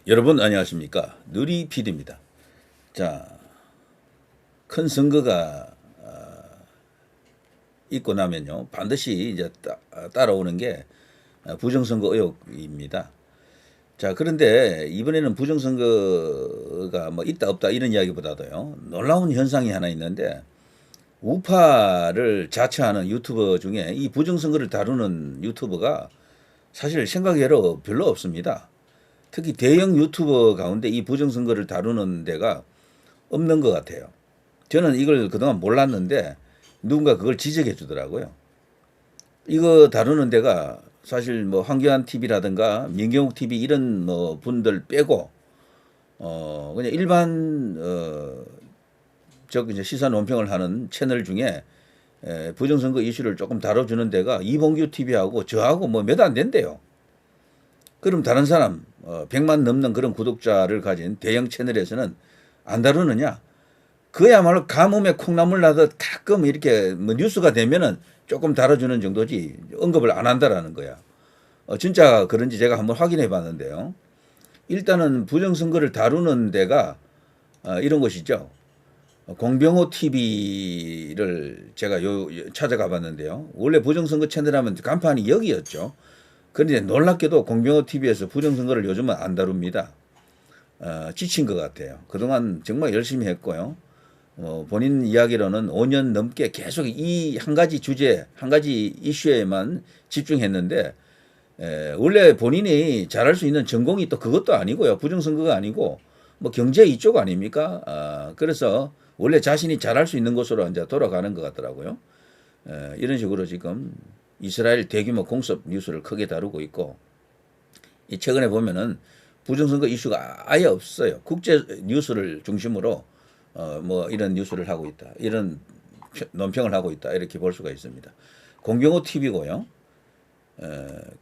여러분 안녕하십니까? 누리 PD입니다. 자, 큰 선거가 있고 나면요 반드시 이제 따라오는 게 부정선거 의혹입니다. 자, 그런데 이번에는 부정선거가 뭐 있다 없다 이런 이야기보다도요 놀라운 현상이 하나 있는데 우파를 자처하는 유튜버 중에 이 부정선거를 다루는 유튜버가 사실 생각외로 별로 없습니다. 특히 대형 유튜버 가운데 이 부정선거를 다루는 데가 없는 것 같아요. 저는 이걸 그동안 몰랐는데 누군가 그걸 지적해 주더라고요. 이거 다루는 데가 사실 뭐 황교안 TV라든가 민경욱 TV 이런 뭐 분들 빼고 그냥 일반 저 이제 시사 논평을 하는 채널 중에 부정선거 이슈를 조금 다뤄주는 데가 이봉규 TV하고 저하고 뭐 몇 안 된대요. 그럼 다른 사람 100만 넘는 그런 구독자를 가진 대형 채널에서는 안 다루느냐? 그야말로 가뭄에 콩나물 나듯 가끔 이렇게 뭐 뉴스가 되면은 조금 다뤄주는 정도지 언급을 안 한다라는 거야. 진짜 그런지 제가 한번 확인해 봤는데요. 일단은 부정선거를 다루는 데가 이런 것이죠. 공병호 TV를 제가 찾아가 봤는데요. 원래 부정선거 채널 하면 간판이 여기였죠. 그런데 놀랍게도 공병호 TV에서 부정선거를 요즘은 안 다룹니다. 지친 것 같아요. 그동안 정말 열심히 했고요. 본인 이야기로는 5년 넘게 계속 이 한 가지 주제, 한 가지 이슈에만 집중했는데, 원래 본인이 잘할 수 있는 전공이 또 그것도 아니고요. 부정선거가 아니고, 뭐 경제 이쪽 아닙니까? 그래서 원래 자신이 잘할 수 있는 곳으로 이제 돌아가는 것 같더라고요. 이런 식으로 지금 이스라엘 대규모 공습 뉴스를 크게 다루고 있고, 이 최근에 보면은 부정선거 이슈가 아예 없어요. 국제 뉴스를 중심으로 뭐 이런 뉴스를 하고 있다. 이런 논평을 하고 있다. 이렇게 볼 수가 있습니다. 공병호 TV고요.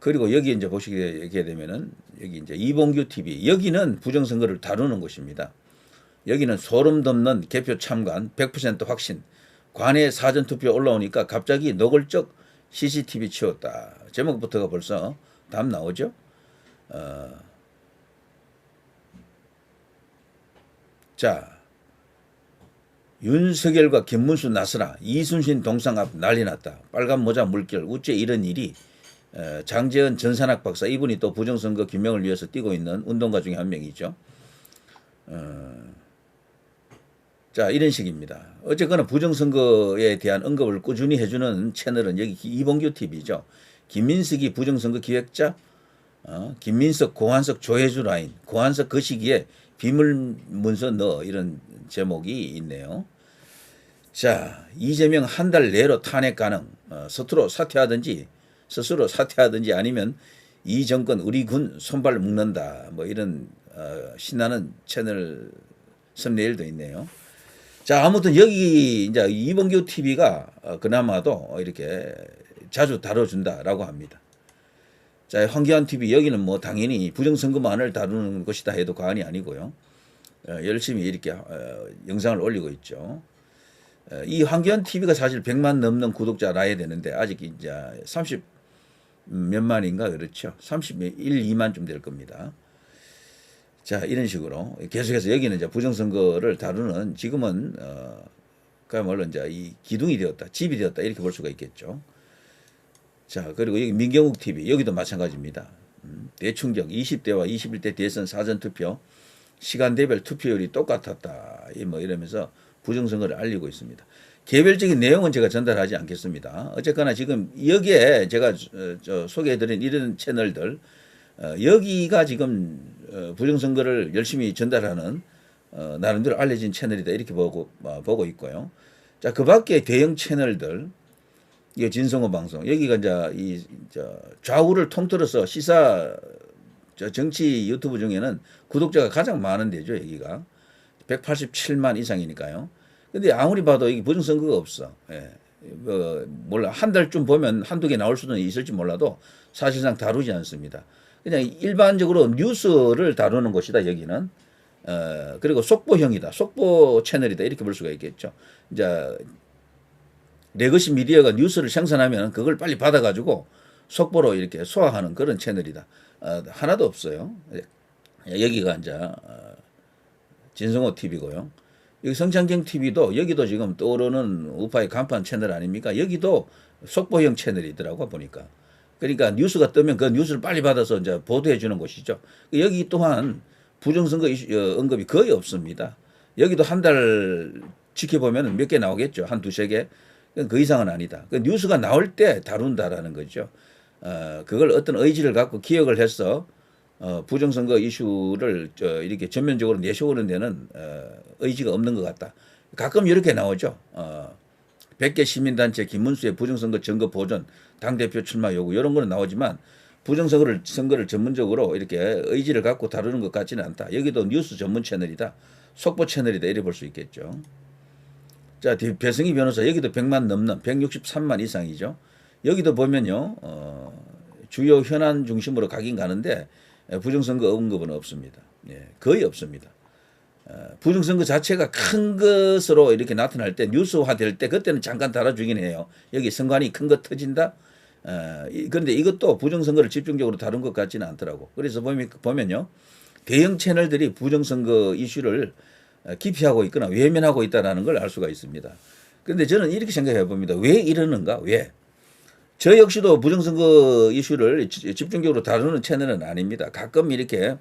그리고 여기 이제 보시게 되면은 여기 이제 이봉규 TV. 여기는 부정선거를 다루는 곳입니다. 여기는 소름 돋는 개표 참관 100% 확신. 관외 사전투표 올라오니까 갑자기 노골적 CCTV 치웠다. 제목부터가 벌써 답 나오죠. 자, 윤석열과 김문수 나서라. 이순신 동상 앞 난리 났다. 빨간 모자 물결. 우째 이런 일이. 장재현 전산학 박사 이분이 또 부정선거 규명을 위해서 뛰고 있는 운동가 중에 한 명이죠. 자, 이런 식입니다. 어쨌거나 부정선거에 대한 언급을 꾸준히 해주는 채널은 여기 이봉규 TV죠. 김민석이 부정선거 기획자, 김민석, 고한석, 조혜주 라인, 고한석 그 시기에 비밀 문서 넣어 이런 제목이 있네요. 자, 이재명 한 달 내로 탄핵 가능, 스스로 사퇴하든지 아니면 이 정권 우리 군 손발 묶는다. 뭐 이런 신나는 채널 썸네일도 있네요. 자, 아무튼 여기 이제 이봉규 TV가 그나마도 이렇게 자주 다뤄준다라고 합니다. 자, 황교안 TV 여기는 뭐 당연히 부정선거만을 다루는 것이다 해도 과언이 아니고요. 열심히 이렇게 영상을 올리고 있죠. 이 황교안 TV가 사실 100만 넘는 구독자 나야 되는데 아직 이제 30 몇만인가 그렇죠. 31, 2만 좀 될 겁니다. 자, 이런 식으로 계속해서 여기는 이제 부정선거를 다루는 지금은 그야말로 이제 이 기둥이 되었다, 집이 되었다 이렇게 볼 수가 있겠죠. 자, 그리고 여기 민경욱 TV 여기도 마찬가지입니다. 대충적 20대와 21대 대선 사전투표 시간대별 투표율이 똑같았다. 뭐 이러면서 부정선거를 알리고 있습니다. 개별적인 내용은 제가 전달하지 않겠습니다. 어쨌거나 지금 여기에 제가 소개해드린 이런 채널들 여기가 지금 부정선거를 열심히 전달하는 나름대로 알려진 채널이다 이렇게 보고 있고요. 자, 그 밖에 대형 채널들 이게 진성호 방송 여기가 이제 이 좌우를 통틀어서 시사 정치 유튜브 중에는 구독자가 가장 많은 데죠. 여기가 187만 이상이니까요. 근데 아무리 봐도 이게 부정선거가 없어. 예. 몰라. 한 달쯤 보면 한두 개 나올 수는 있을지 몰라도 사실상 다루지 않습니다. 그냥 일반적으로 뉴스를 다루는 곳이다, 여기는. 그리고 속보형이다. 속보 채널이다. 이렇게 볼 수가 있겠죠. 이제, 레거시 미디어가 뉴스를 생산하면 그걸 빨리 받아가지고 속보로 이렇게 소화하는 그런 채널이다. 하나도 없어요. 여기가 이제 진성호 TV고요. 여기 성창경 TV도 여기도 지금 떠오르는 우파의 간판 채널 아닙니까? 여기도 속보형 채널이더라고 보니까. 그러니까 뉴스가 뜨면 그 뉴스를 빨리 받아서 이제 보도해 주는 곳이죠. 여기 또한 부정선거 이슈, 언급이 거의 없습니다. 여기도 한 달 지켜보면 몇 개 나오겠죠. 한 두세 개. 그 이상은 아니다. 그 뉴스가 나올 때 다룬다라는 거죠. 그걸 어떤 의지를 갖고 기억을 해서 부정선거 이슈를 이렇게 전면적으로 내세우는 데는 의지가 없는 것 같다. 가끔 이렇게 나오죠. 100개 시민단체 김문수의 부정선거 증거 보존, 당대표 출마 요구 이런 거는 나오지만 부정선거를 전문적으로 이렇게 의지를 갖고 다루는 것 같지는 않다. 여기도 뉴스 전문 채널이다. 속보 채널이다. 이래 볼 수 있겠죠. 자, 배승희 변호사 여기도 100만 넘는 163만 이상이죠. 여기도 보면요. 주요 현안 중심으로 가긴 가는데 부정선거 언급은 없습니다. 예, 거의 없습니다. 부정선거 자체가 큰 것으로 이렇게 나타날 때 뉴스화 될 때 그때는 잠깐 달아주긴 해요. 여기 선관위 큰 거 터진다. 그런데 이것도 부정선거를 집중적으로 다룬 것 같지는 않더라고. 그래서 보면요. 대형 채널들이 부정선거 이슈를 기피하고 있거나 외면하고 있다는 걸 알 수가 있습니다. 그런데 저는 이렇게 생각해 봅니다. 왜 이러는가? 왜? 저 역시도 부정선거 이슈를 집중적으로 다루는 채널은 아닙니다. 가끔 이렇게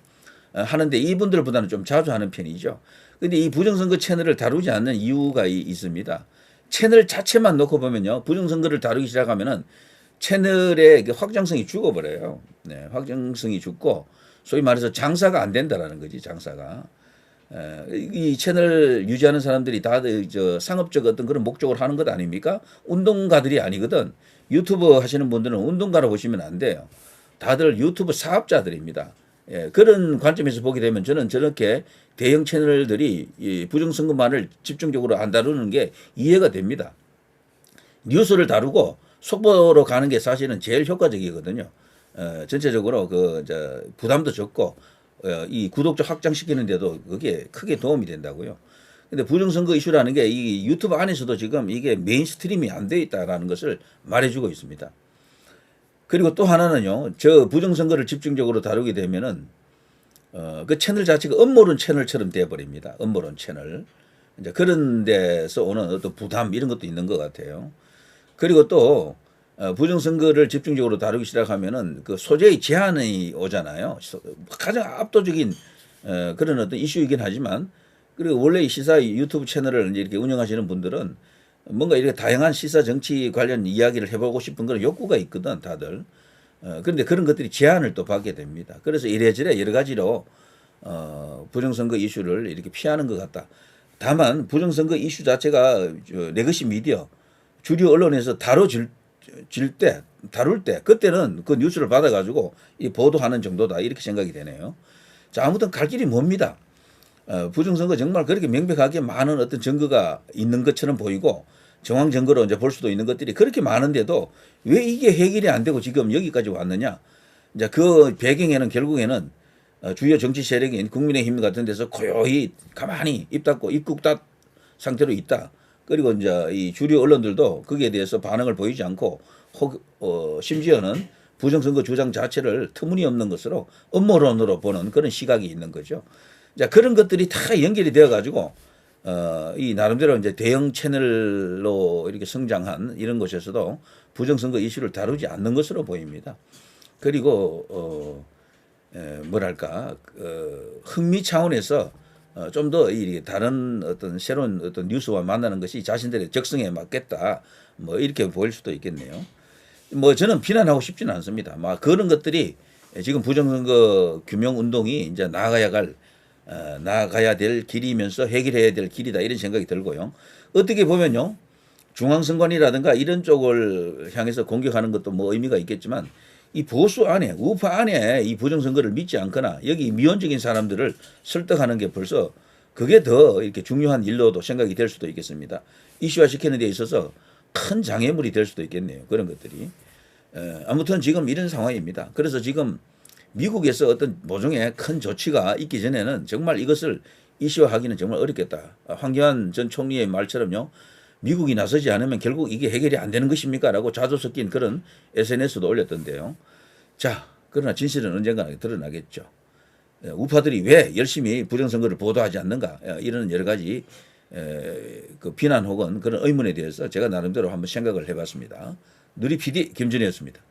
하는데 이분들보다는 좀 자주 하는 편이죠. 그런데 이 부정선거 채널을 다루지 않는 이유가 있습니다. 채널 자체만 놓고 보면요. 부정선거를 다루기 시작하면은 채널의 확장성이 죽어버려요. 네, 확장성이 죽고 소위 말해서 장사가 안 된다라는 거지, 장사가. 이 채널 유지하는 사람들이 다들 상업적 어떤 그런 목적으로 하는 것 아닙니까? 운동가들이 아니거든. 유튜브 하시는 분들은 운동가로 보시면 안 돼요. 다들 유튜브 사업자들입니다. 예, 그런 관점에서 보게 되면 저는 저렇게 대형 채널들이 이 부정선거만을 집중적으로 안 다루는 게 이해가 됩니다. 뉴스를 다루고 속보로 가는 게 사실은 제일 효과적이거든요. 전체적으로 부담도 적고 이 구독자 확장시키는데도 그게 크게 도움이 된다고요. 근데 부정선거 이슈라는 게 이 유튜브 안에서도 지금 이게 메인스트림이 안 돼 있다라는 것을 말해주고 있습니다. 그리고 또 하나는요, 저 부정선거를 집중적으로 다루게 되면은 그 채널 자체가 음모론 채널처럼 되어버립니다. 음모론 채널. 이제 그런 데서 오는 어떤 부담 이런 것도 있는 것 같아요. 그리고 또 부정선거를 집중적으로 다루기 시작하면은 그 소재의 제한이 오잖아요. 가장 압도적인 그런 어떤 이슈이긴 하지만 그리고 원래 이 시사 유튜브 채널을 이렇게 운영하시는 분들은 뭔가 이렇게 다양한 시사 정치 관련 이야기를 해보고 싶은 그런 욕구가 있거든 다들. 그런데 그런 것들이 제한을 또 받게 됩니다. 그래서 이래저래 여러 가지로 부정선거 이슈를 이렇게 피하는 것 같다. 다만 부정선거 이슈 자체가 레거시 미디어 주류 언론에서 다룰 때 그때는 그 뉴스를 받아가지고 이 보도하는 정도다 이렇게 생각이 되네요. 자, 아무튼 갈 길이 멉니다. 부정선거 정말 그렇게 명백하게 많은 어떤 증거가 있는 것처럼 보이고 정황 증거로 이제 볼 수도 있는 것들이 그렇게 많은데도 왜 이게 해결이 안 되고 지금 여기까지 왔느냐? 이제 그 배경에는 결국에는 주요 정치 세력인 국민의힘 같은 데서 고요히 가만히 입 닫고 입국 닫 상태로 있다. 그리고 이제 이 주류 언론들도 거기에 대해서 반응을 보이지 않고 심지어는 부정선거 주장 자체를 터무니없는 것으로 음모론으로 보는 그런 시각이 있는 거죠. 자, 그런 것들이 다 연결이 되어 가지고 이 나름대로 이제 대형 채널로 이렇게 성장한 이런 곳에서도 부정선거 이슈를 다루지 않는 것으로 보입니다. 그리고 뭐랄까 흥미 차원에서 좀 더 다른 어떤 새로운 어떤 뉴스와 만나는 것이 자신들의 적성에 맞겠다. 뭐 이렇게 보일 수도 있겠네요. 뭐 저는 비난하고 싶지는 않습니다. 막 그런 것들이 지금 부정선거 규명 운동이 이제 나아가야 될 길이면서 해결해야 될 길이다 이런 생각이 들고요. 어떻게 보면요. 중앙선관위라든가 이런 쪽을 향해서 공격하는 것도 뭐 의미가 있겠지만 이 보수 안에 우파 안에 이 부정선거를 믿지 않거나 여기 미온적인 사람들을 설득하는 게 벌써 그게 더 이렇게 중요한 일로도 생각이 될 수도 있겠습니다. 이슈화 시키는 데 있어서 큰 장애물이 될 수도 있겠네요. 그런 것들이. 아무튼 지금 이런 상황입니다. 그래서 지금 미국에서 어떤 모종의 큰 조치가 있기 전에는 정말 이것을 이슈화하기는 정말 어렵겠다. 황교안 전 총리의 말처럼요. 미국이 나서지 않으면 결국 이게 해결이 안 되는 것입니까? 라고 자조 섞인 그런 SNS도 올렸던데요. 자, 그러나 진실은 언젠가 드러나겠죠. 우파들이 왜 열심히 부정선거를 보도하지 않는가 이런 여러 가지 그 비난 혹은 그런 의문에 대해서 제가 나름대로 한번 생각을 해봤습니다. 누리 PD 김준희였습니다.